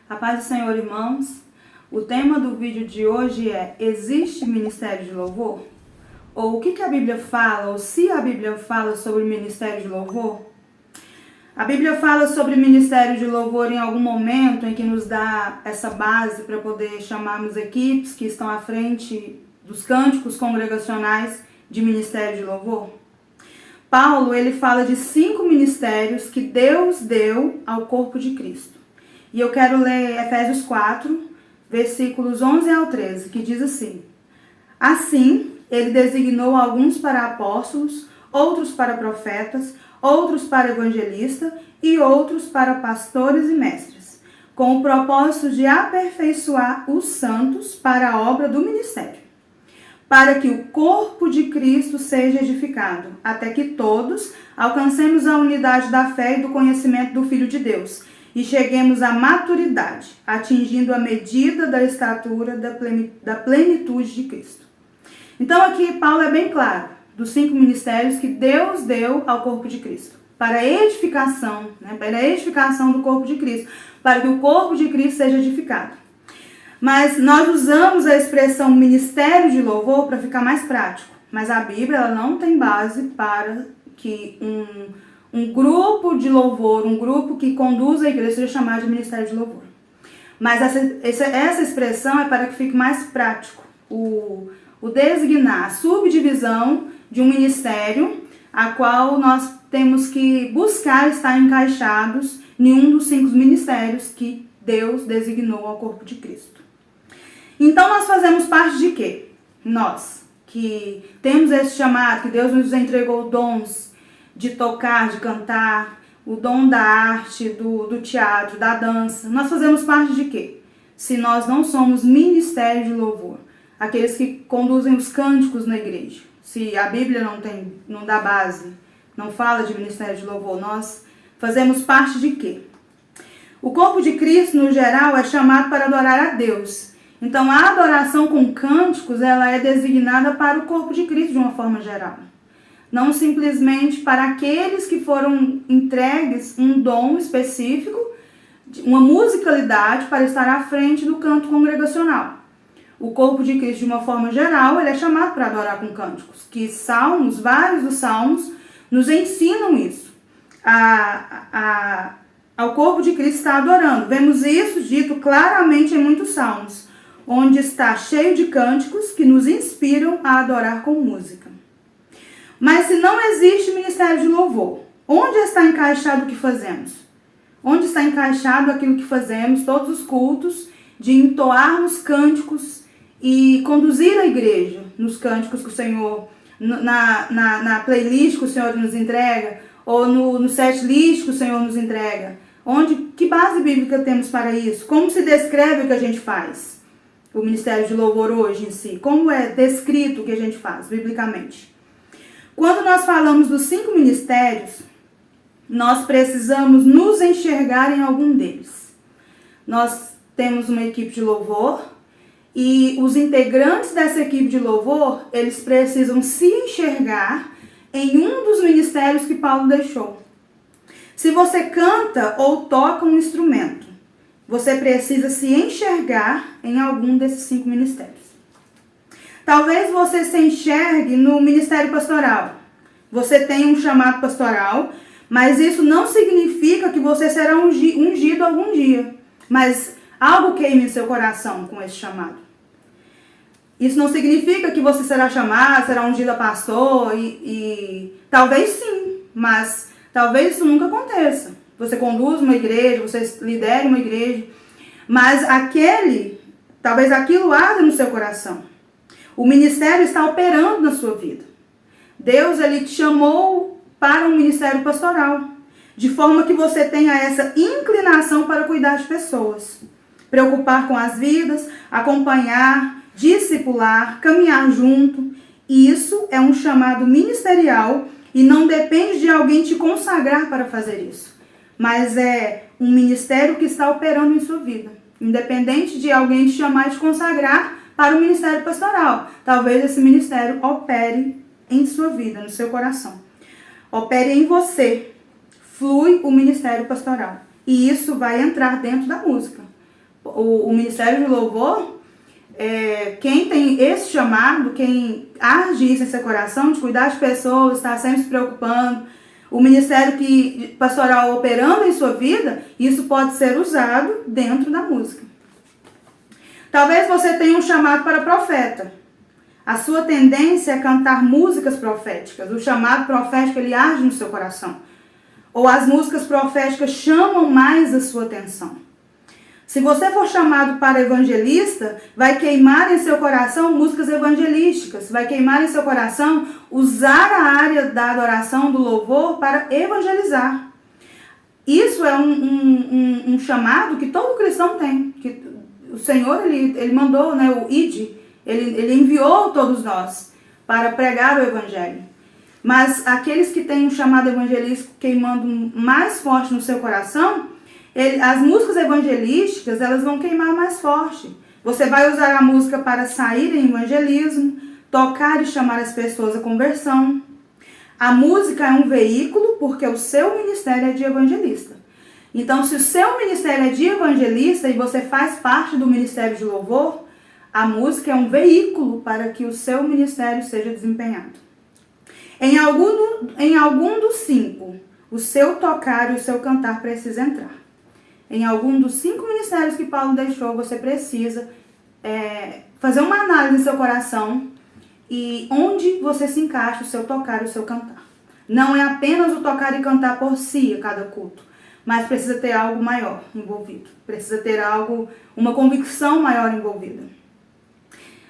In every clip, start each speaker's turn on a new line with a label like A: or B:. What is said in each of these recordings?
A: A paz do Senhor, irmãos. O tema do vídeo de hoje é: existe ministério de louvor? Ou o que a Bíblia fala, ou se a Bíblia fala sobre o ministério de louvor? A Bíblia fala sobre ministério de louvor em algum momento em que nos dá essa base para poder chamarmos equipes que estão à frente dos cânticos congregacionais de ministério de louvor? Paulo, ele fala de 5 ministérios que Deus deu ao corpo de Cristo. E eu quero ler Efésios 4, versículos 11 ao 13, que diz assim: Assim, ele designou alguns para apóstolos, outros para profetas, outros para evangelistas e outros para pastores e mestres, com o propósito de aperfeiçoar os santos para a obra do ministério, para que o corpo de Cristo seja edificado, até que todos alcancemos a unidade da fé e do conhecimento do Filho de Deus, e cheguemos à maturidade, atingindo a medida da estatura da plenitude de Cristo. Então aqui Paulo é bem claro dos 5 ministérios que Deus deu ao corpo de Cristo, para a edificação, para a edificação do corpo de Cristo, para que o corpo de Cristo seja edificado. Mas nós usamos a expressão ministério de louvor para ficar mais prático, mas a Bíblia ela não tem base para que um grupo de louvor, um grupo que conduz a igreja seja chamado de ministério de louvor. Mas essa expressão é para que fique mais prático o designar a subdivisão de um ministério a qual nós temos que buscar estar encaixados em um dos 5 ministérios que Deus designou ao corpo de Cristo. Então nós fazemos parte de quê? Nós, que temos esse chamado, que Deus nos entregou dons de tocar, de cantar, o dom da arte, do teatro, da dança. Nós fazemos parte de quê? Se nós não somos ministério de louvor, aqueles que conduzem os cânticos na igreja. Se a Bíblia não dá base, não fala de ministério de louvor, nós fazemos parte de quê? O corpo de Cristo, no geral, é chamado para adorar a Deus. Então, a adoração com cânticos, ela é designada para o corpo de Cristo de uma forma geral. Não simplesmente para aqueles que foram entregues um dom específico, uma musicalidade para estar à frente do canto congregacional. O corpo de Cristo, de uma forma geral, ele é chamado para adorar com cânticos, que salmos, vários dos salmos, nos ensinam isso. Ao corpo de Cristo está adorando. Vemos isso dito claramente em muitos salmos, onde está cheio de cânticos que nos inspiram a adorar com música. Mas se não existe ministério de louvor, onde está encaixado o que fazemos? Onde está encaixado aquilo que fazemos, todos os cultos, de entoarmos cânticos e conduzir a igreja nos cânticos que o Senhor, na playlist que o Senhor nos entrega, ou no set list que o Senhor nos entrega? Que base bíblica temos para isso? Como se descreve o que a gente faz? O ministério de louvor hoje em si, como é descrito o que a gente faz biblicamente? Quando nós falamos dos 5 ministérios, nós precisamos nos enxergar em algum deles. Nós temos uma equipe de louvor e os integrantes dessa equipe de louvor, eles precisam se enxergar em um dos ministérios que Paulo deixou. Se você canta ou toca um instrumento, você precisa se enxergar em algum desses 5 ministérios. Talvez você se enxergue no ministério pastoral. Você tem um chamado pastoral, mas isso não significa que você será ungido algum dia. Mas algo queima em seu coração com esse chamado. Isso não significa que você será chamado, será ungido a pastor e talvez sim, mas talvez isso nunca aconteça. Você conduz uma igreja, você lidera uma igreja, mas talvez aquilo arda no seu coração. O ministério está operando na sua vida. Deus, ele te chamou para um ministério pastoral, de forma que você tenha essa inclinação para cuidar de pessoas, preocupar com as vidas, acompanhar, discipular, caminhar junto. Isso é um chamado ministerial e não depende de alguém te consagrar para fazer isso, mas é um ministério que está operando em sua vida, independente de alguém te chamar e te consagrar para o ministério pastoral. Talvez esse ministério opere em sua vida, no seu coração. Opere em você. Flui o ministério pastoral. E isso vai entrar dentro da música. o ministério de louvor, quem tem esse chamado, quem age isso em seu coração, de cuidar de pessoas, estar sempre se preocupando, o ministério pastoral operando em sua vida, isso pode ser usado dentro da música. Talvez você tenha um chamado para profeta. A sua tendência é cantar músicas proféticas. O chamado profético, ele age no seu coração. Ou as músicas proféticas chamam mais a sua atenção. Se você for chamado para evangelista, vai queimar em seu coração músicas evangelísticas. Vai queimar em seu coração usar a área da adoração, do louvor, para evangelizar. Isso é um chamado que todo cristão tem. Que o Senhor, ele mandou, né, o ID, ele enviou todos nós para pregar o evangelho. Mas aqueles que têm um chamado evangelístico queimando mais forte no seu coração, as músicas evangelísticas, elas vão queimar mais forte. Você vai usar a música para sair em evangelismo, tocar e chamar as pessoas à conversão. A música é um veículo porque o seu ministério é de evangelista. Então, se o seu ministério é de evangelista e você faz parte do ministério de louvor, a música é um veículo para que o seu ministério seja desempenhado. Em algum dos 5, o seu tocar e o seu cantar precisa entrar. Em algum dos 5 ministérios que Paulo deixou, você precisa fazer uma análise no seu coração e onde você se encaixa o seu tocar e o seu cantar. Não é apenas o tocar e cantar por si a cada culto, mas precisa ter algo maior envolvido. Precisa ter uma convicção maior envolvida.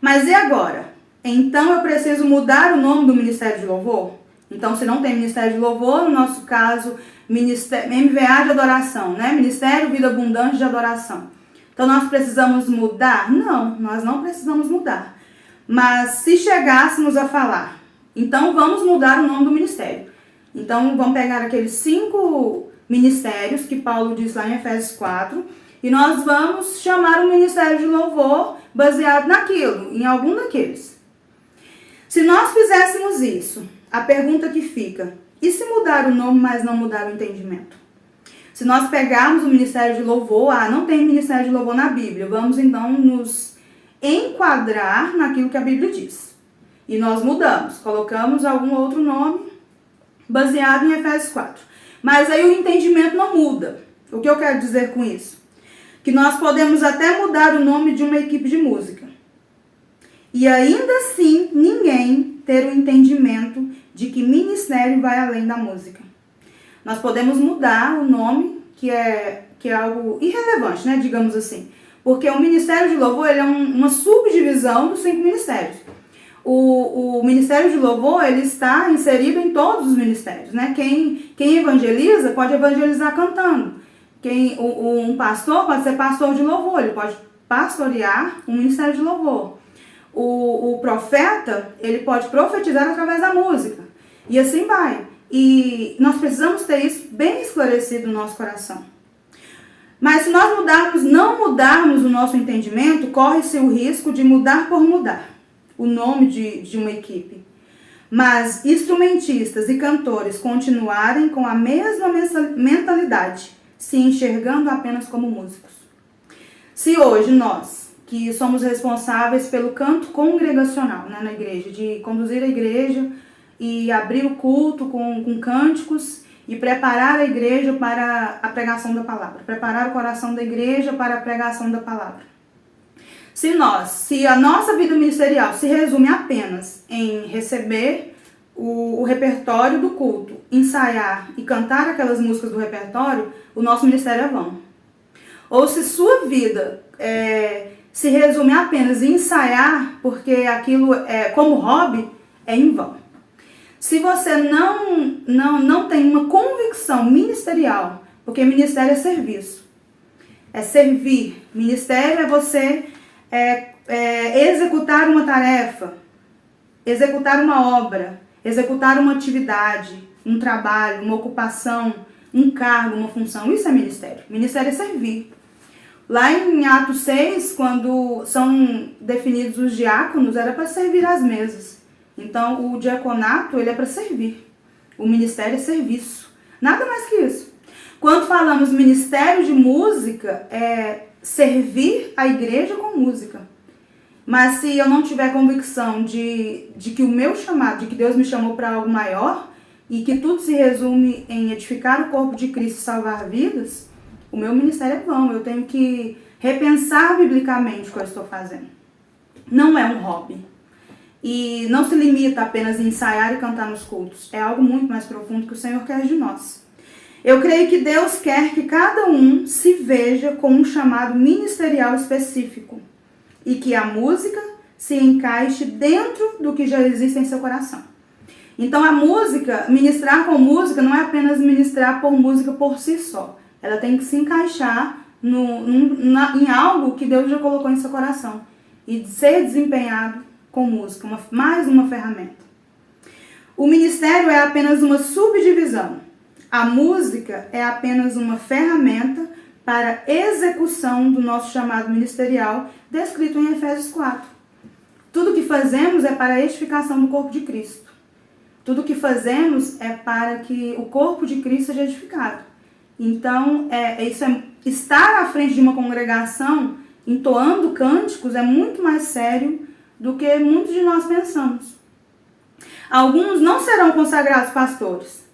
A: Mas e agora? Então eu preciso mudar o nome do Ministério de Louvor? Então, se não tem Ministério de Louvor, no nosso caso, MVA de Adoração, né? Ministério Vida Abundante de Adoração. Então, nós precisamos mudar? Não, nós não precisamos mudar. Mas se chegássemos a falar, então vamos mudar o nome do ministério. Então, vamos pegar aqueles 5 ministérios que Paulo diz lá em Efésios 4 e nós vamos chamar o Ministério de Louvor baseado naquilo, em algum daqueles. Se nós fizéssemos isso, a pergunta que fica, e se mudar o nome, mas não mudar o entendimento? Se nós pegarmos o Ministério de Louvor, não tem Ministério de Louvor na Bíblia, vamos então nos enquadrar naquilo que a Bíblia diz. E nós mudamos, colocamos algum outro nome baseado em Efésios 4. Mas aí o entendimento não muda. O que eu quero dizer com isso? Que nós podemos até mudar o nome de uma equipe de música. E ainda assim, ninguém ter o entendimento de que ministério vai além da música. Nós podemos mudar o nome, que é algo irrelevante, né, digamos assim. Porque o Ministério de Louvor ele é uma subdivisão dos 5 ministérios. O Ministério de Louvor ele está inserido em todos os ministérios, né? Quem evangeliza pode evangelizar cantando. Um pastor pode ser pastor de louvor, ele pode pastorear um Ministério de Louvor. O profeta, ele pode profetizar através da música. E assim vai. E nós precisamos ter isso bem esclarecido no nosso coração. Mas se nós não mudarmos o nosso entendimento, corre-se o risco de mudar por mudar o nome de uma equipe. Mas instrumentistas e cantores continuarem com a mesma mentalidade, se enxergando apenas como músicos. Se hoje nós, que somos responsáveis pelo canto congregacional, né, na igreja, de conduzir a igreja e abrir o culto com cânticos e preparar a igreja para a pregação da palavra, preparar o coração da igreja para a pregação da palavra. Se a nossa vida ministerial se resume apenas em receber o repertório do culto, ensaiar e cantar aquelas músicas do repertório, o nosso ministério é vão. Ou se sua vida se resume apenas em ensaiar, porque aquilo é como hobby, é em vão. Se você não tem uma convicção ministerial, porque ministério é serviço, é servir. Ministério é você executar uma tarefa, executar uma obra, executar uma atividade, um trabalho, uma ocupação, um cargo, uma função. Isso é ministério. Ministério é servir. Lá em Atos 6, quando são definidos os diáconos, era para servir às mesas. Então, o diaconato, ele é para servir. O ministério é serviço. Nada mais que isso. Quando falamos ministério de música, servir a igreja com música. Mas se eu não tiver convicção de que o meu chamado, de que Deus me chamou para algo maior, e que tudo se resume em edificar o corpo de Cristo e salvar vidas, o meu ministério é vão. Eu tenho que repensar biblicamente o que eu estou fazendo. Não é um hobby. E não se limita apenas a ensaiar e cantar nos cultos. É algo muito mais profundo que o Senhor quer de nós. Eu creio que Deus quer que cada um se veja com um chamado ministerial específico. E que a música se encaixe dentro do que já existe em seu coração. Então a música, ministrar com música, não é apenas ministrar por música por si só. Ela tem que se encaixar em algo que Deus já colocou em seu coração. E ser desempenhado com música, mais uma ferramenta. O ministério é apenas uma subdivisão. A música é apenas uma ferramenta para execução do nosso chamado ministerial, descrito em Efésios 4. Tudo que fazemos é para a edificação do corpo de Cristo. Tudo que fazemos é para que o corpo de Cristo seja edificado. Então, estar à frente de uma congregação, entoando cânticos, é muito mais sério do que muitos de nós pensamos. Alguns não serão consagrados pastores,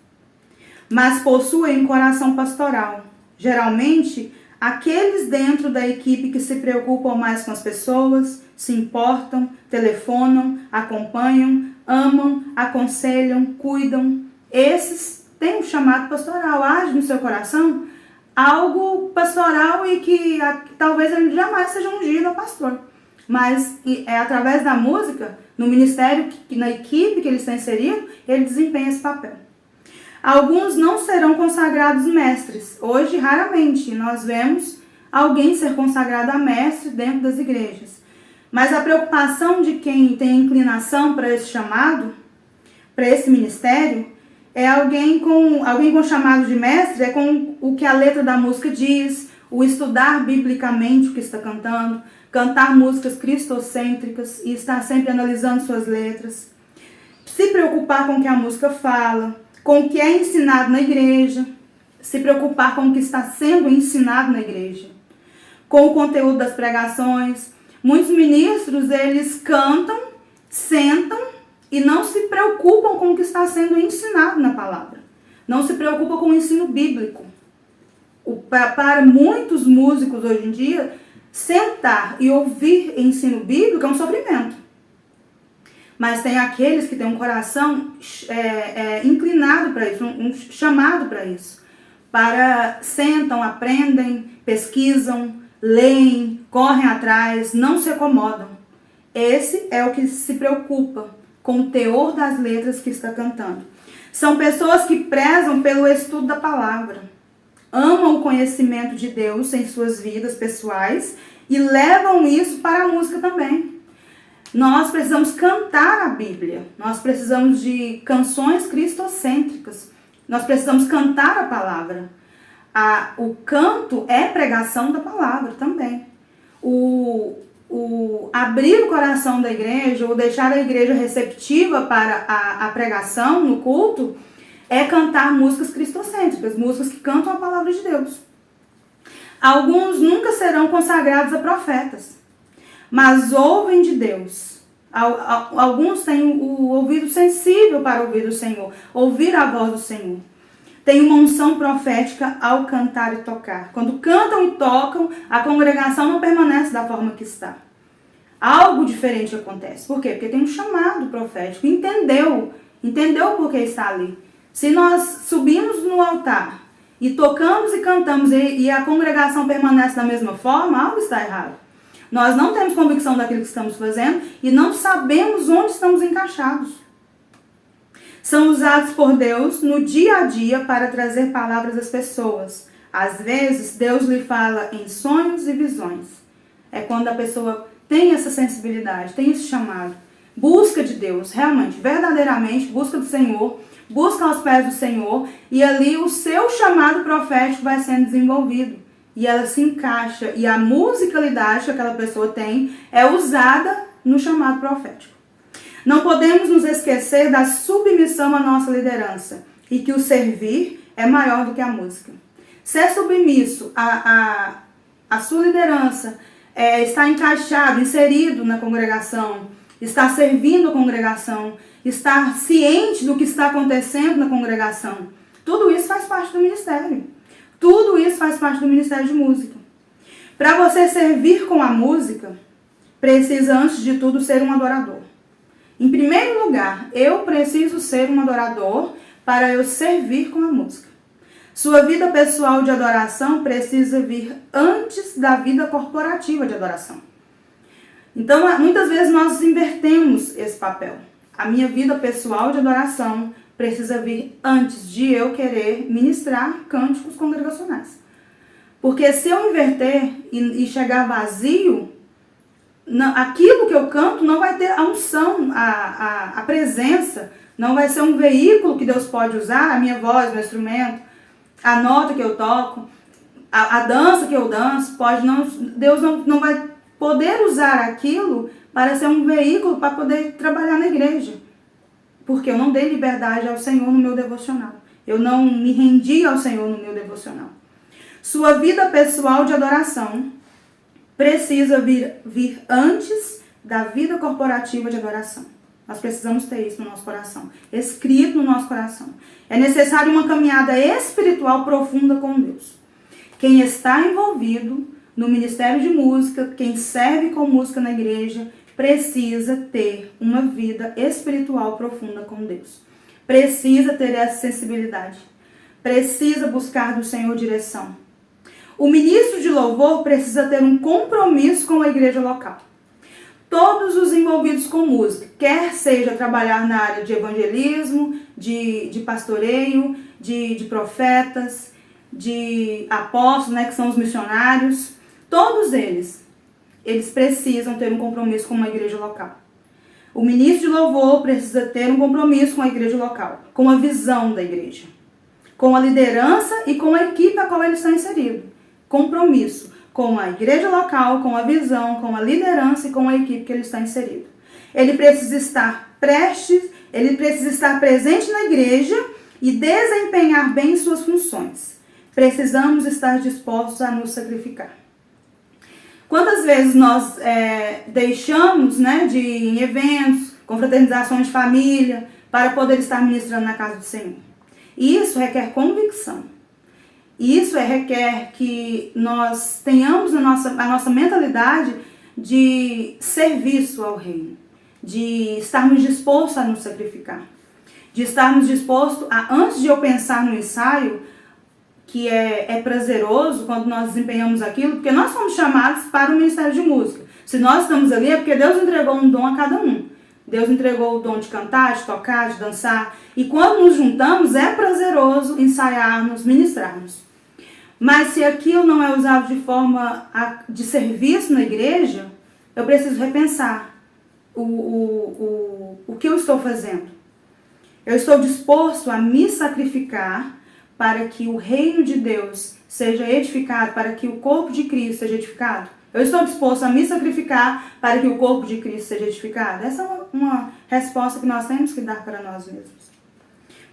A: mas possuem um coração pastoral. Geralmente, aqueles dentro da equipe que se preocupam mais com as pessoas, se importam, telefonam, acompanham, amam, aconselham, cuidam. Esses têm um chamado pastoral. Age no seu coração algo pastoral e que talvez ele jamais seja ungido a pastor. Mas é através da música, no ministério, na equipe que ele está inserido, ele desempenha esse papel. Alguns não serão consagrados mestres. Hoje, raramente, nós vemos alguém ser consagrado a mestre dentro das igrejas. Mas a preocupação de quem tem inclinação para esse chamado, para esse ministério, é alguém com chamado de mestre, é com o que a letra da música diz, o estudar biblicamente o que está cantando, cantar músicas cristocêntricas e estar sempre analisando suas letras, se preocupar com o que a música fala, com o que é ensinado na igreja, se preocupar com o que está sendo ensinado na igreja, com o conteúdo das pregações. Muitos ministros, eles cantam, sentam e não se preocupam com o que está sendo ensinado na palavra. Não se preocupam com o ensino bíblico. Para muitos músicos hoje em dia, sentar e ouvir ensino bíblico é um sofrimento. Mas tem aqueles que têm um coração inclinado para isso, um chamado para isso. Sentam, aprendem, pesquisam, leem, correm atrás, não se acomodam. Esse é o que se preocupa com o teor das letras que está cantando. São pessoas que prezam pelo estudo da palavra, amam o conhecimento de Deus em suas vidas pessoais e levam isso para a música também. Nós precisamos cantar a Bíblia, nós precisamos de canções cristocêntricas, nós precisamos cantar a palavra. O canto é pregação da palavra também. Abrir o coração da igreja, ou deixar a igreja receptiva para a pregação no culto, é cantar músicas cristocêntricas, músicas que cantam a palavra de Deus. Alguns nunca serão consagrados a profetas, mas ouvem de Deus. Alguns têm o ouvido sensível para ouvir o Senhor, ouvir a voz do Senhor. Tem uma unção profética ao cantar e tocar. Quando cantam e tocam, a congregação não permanece da forma que está. Algo diferente acontece. Por quê? Porque tem um chamado profético. Entendeu por que está ali. Se nós subimos no altar e tocamos e cantamos e a congregação permanece da mesma forma, algo está errado. Nós não temos convicção daquilo que estamos fazendo e não sabemos onde estamos encaixados. São usados por Deus no dia a dia para trazer palavras às pessoas. Às vezes, Deus lhe fala em sonhos e visões. É quando a pessoa tem essa sensibilidade, tem esse chamado. Busca de Deus, realmente, verdadeiramente, busca do Senhor, busca aos pés do Senhor, e ali o seu chamado profético vai sendo desenvolvido. E ela se encaixa, e a musicalidade que aquela pessoa tem é usada no chamado profético. Não podemos nos esquecer da submissão à nossa liderança e que o servir é maior do que a música. Ser submisso a sua liderança está encaixado, inserido na congregação, está servindo a congregação, está ciente do que está acontecendo na congregação. Tudo isso faz parte do ministério. Tudo isso faz parte do ministério de música. Para você servir com a música, precisa, antes de tudo, ser um adorador. Em primeiro lugar, eu preciso ser um adorador para eu servir com a música. Sua vida pessoal de adoração precisa vir antes da vida corporativa de adoração. Então, muitas vezes nós invertemos esse papel. A minha vida pessoal de adoração precisa vir antes de eu querer ministrar cânticos congregacionais. Porque se eu inverter e chegar vazio, aquilo que eu canto não vai ter a unção, a presença, não vai ser um veículo que Deus pode usar, a minha voz, meu instrumento, a nota que eu toco, a dança que eu danço, Deus não vai poder usar aquilo para ser um veículo para poder trabalhar na igreja. Porque eu não dei liberdade ao Senhor no meu devocional. Eu não me rendi ao Senhor no meu devocional. Sua vida pessoal de adoração precisa vir antes da vida corporativa de adoração. Nós precisamos ter isso no nosso coração, escrito no nosso coração. É necessário uma caminhada espiritual profunda com Deus. Quem está envolvido no ministério de música, quem serve com música na igreja, precisa ter uma vida espiritual profunda com Deus. Precisa ter essa sensibilidade. Precisa buscar do Senhor direção. O ministro de louvor precisa ter um compromisso com a igreja local. Todos os envolvidos com música, quer seja trabalhar na área de evangelismo, de pastoreio, de profetas, de apóstolos, que são os missionários, todos eles precisam ter um compromisso com uma igreja local. O ministro de louvor precisa ter um compromisso com a igreja local, com a visão da igreja, com a liderança e com a equipe a qual ele está inserido. Compromisso com a igreja local, com a visão, com a liderança e com a equipe que ele está inserido. Ele precisa estar presente na igreja e desempenhar bem suas funções. Precisamos estar dispostos a nos sacrificar. Quantas vezes nós deixamos de ir em eventos, confraternizações de família, para poder estar ministrando na casa do Senhor? E isso requer convicção. Isso requer que nós tenhamos a nossa mentalidade de serviço ao reino, de estarmos dispostos a nos sacrificar, de estarmos dispostos a, antes de eu pensar no ensaio, que é prazeroso quando nós desempenhamos aquilo, porque nós somos chamados para o ministério de música. Se nós estamos ali é porque Deus entregou um dom a cada um. Deus entregou o dom de cantar, de tocar, de dançar. E quando nos juntamos é prazeroso ensaiarmos, ministrarmos. Mas se aquilo não é usado de forma de serviço na igreja, eu preciso repensar o que eu estou fazendo. Eu estou disposto a me sacrificar para que o reino de Deus seja edificado, para que o corpo de Cristo seja edificado? Eu estou disposto a me sacrificar para que o corpo de Cristo seja edificado? Essa é uma resposta que nós temos que dar para nós mesmos.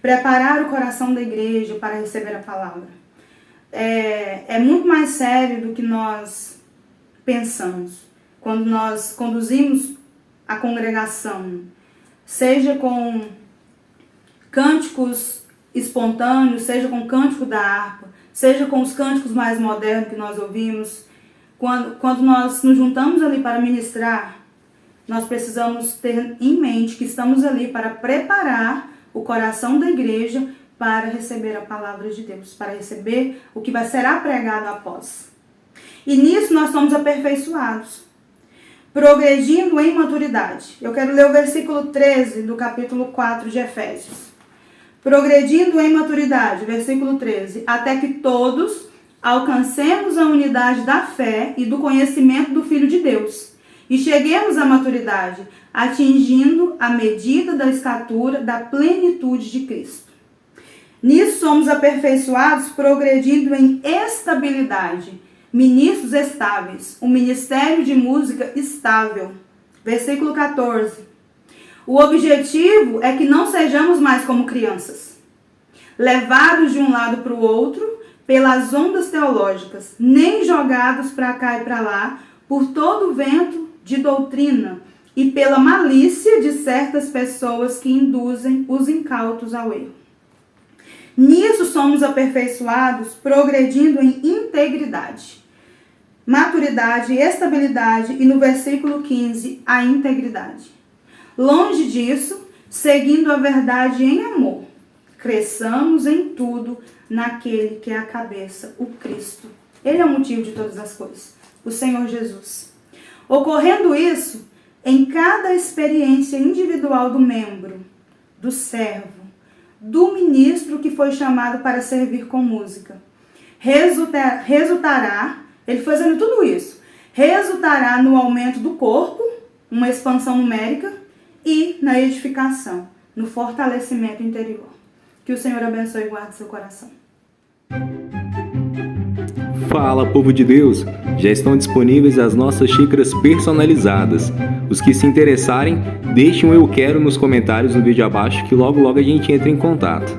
A: Preparar o coração da igreja para receber a palavra. É muito mais sério do que nós pensamos. Quando nós conduzimos a congregação, seja com cânticos espontâneos, seja com o cântico da harpa, seja com os cânticos mais modernos que nós ouvimos, quando nós nos juntamos ali para ministrar, nós precisamos ter em mente que estamos ali para preparar o coração da igreja para receber a palavra de Deus, para receber o que será pregado após. E nisso nós somos aperfeiçoados, progredindo em maturidade. Eu quero ler o versículo 13 do capítulo 4 de Efésios. Progredindo em maturidade, versículo 13, até que todos alcancemos a unidade da fé e do conhecimento do Filho de Deus, e cheguemos à maturidade, atingindo a medida da estatura da plenitude de Cristo. Nisso somos aperfeiçoados, progredindo em estabilidade, ministros estáveis, um ministério de música estável. Versículo 14. O objetivo é que não sejamos mais como crianças, levados de um lado para o outro pelas ondas teológicas, nem jogados para cá e para lá, por todo o vento de doutrina e pela malícia de certas pessoas que induzem os incautos ao erro. Nisso somos aperfeiçoados, progredindo em integridade, maturidade, estabilidade e, no versículo 15, a integridade. Longe disso, seguindo a verdade em amor, cresçamos em tudo naquele que é a cabeça, o Cristo. Ele é o motivo de todas as coisas, o Senhor Jesus. Ocorrendo isso, em cada experiência individual do membro, do servo, do ministro que foi chamado para servir com música, resultará, ele fazendo tudo isso, resultará no aumento do corpo, uma expansão numérica e na edificação, no fortalecimento interior. Que o Senhor abençoe e guarde seu coração.
B: Fala, povo de Deus! Já estão disponíveis as nossas xícaras personalizadas. Os que se interessarem, deixem um eu quero nos comentários no vídeo abaixo que logo a gente entra em contato.